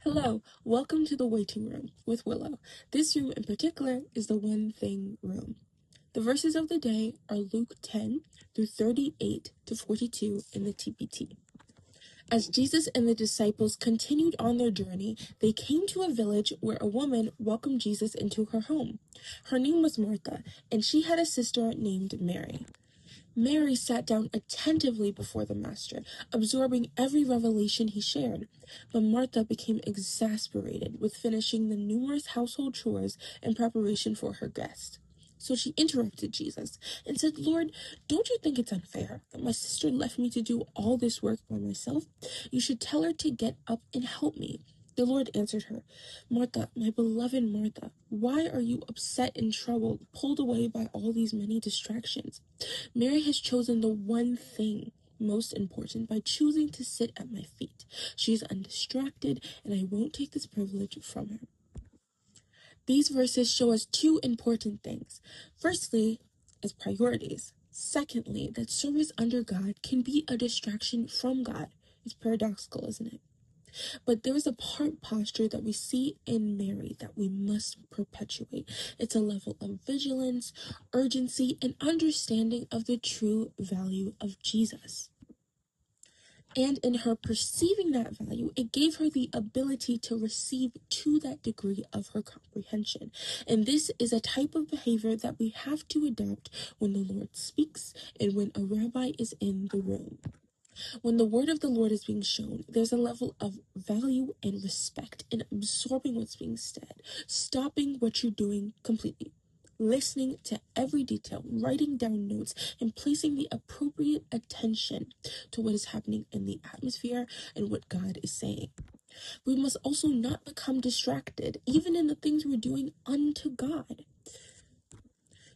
Hello, welcome to the waiting room with Willow. This room in particular is the one thing room. The verses of the day are Luke 10 through 38 to 42 in the TPT. As Jesus and the disciples continued on their journey, they came to a village where a woman welcomed Jesus into her home. Her name was Martha, and she had a sister named Mary. Mary sat down attentively before the Master, absorbing every revelation he shared. But Martha became exasperated with finishing the numerous household chores in preparation for her guest. So she interrupted Jesus and said, "Lord, don't you think it's unfair that my sister left me to do all this work by myself? You should tell her to get up and help me." The Lord answered her, "Martha, my beloved Martha, why are you upset and troubled, pulled away by all these many distractions? Mary has chosen the one thing most important by choosing to sit at my feet. She is undistracted, and I won't take this privilege from her." These verses show us two important things. Firstly, as priorities. Secondly, that service under God can be a distraction from God. It's paradoxical, isn't it? But there is a heart posture that we see in Mary that we must perpetuate. It's a level of vigilance, urgency, and understanding of the true value of Jesus. And in her perceiving that value, it gave her the ability to receive to that degree of her comprehension. And this is a type of behavior that we have to adopt when the Lord speaks and when a rabbi is in the room. When the word of the Lord is being shown, there's a level of value and respect in absorbing what's being said, stopping what you're doing completely, listening to every detail, writing down notes, and placing the appropriate attention to what is happening in the atmosphere and what God is saying. We must also not become distracted, even in the things we're doing unto God.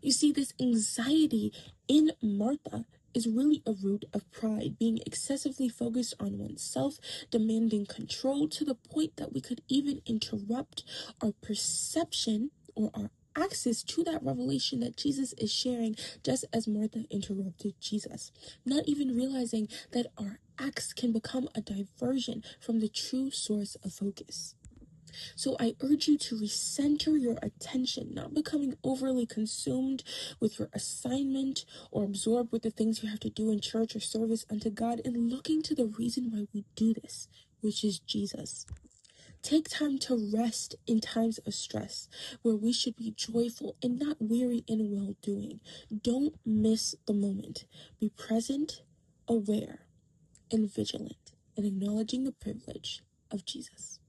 You see, this anxiety in Martha is really a root of pride, being excessively focused on oneself, demanding control to the point that we could even interrupt our perception or our access to that revelation that Jesus is sharing, just as Martha interrupted Jesus, not even realizing that our acts can become a diversion from the true source of focus. So I urge you to recenter your attention, not becoming overly consumed with your assignment or absorbed with the things you have to do in church or service unto God, and looking to the reason why we do this, which is Jesus. Take time to rest in times of stress, where we should be joyful and not weary in well-doing. Don't miss the moment. Be present, aware, and vigilant in acknowledging the privilege of Jesus.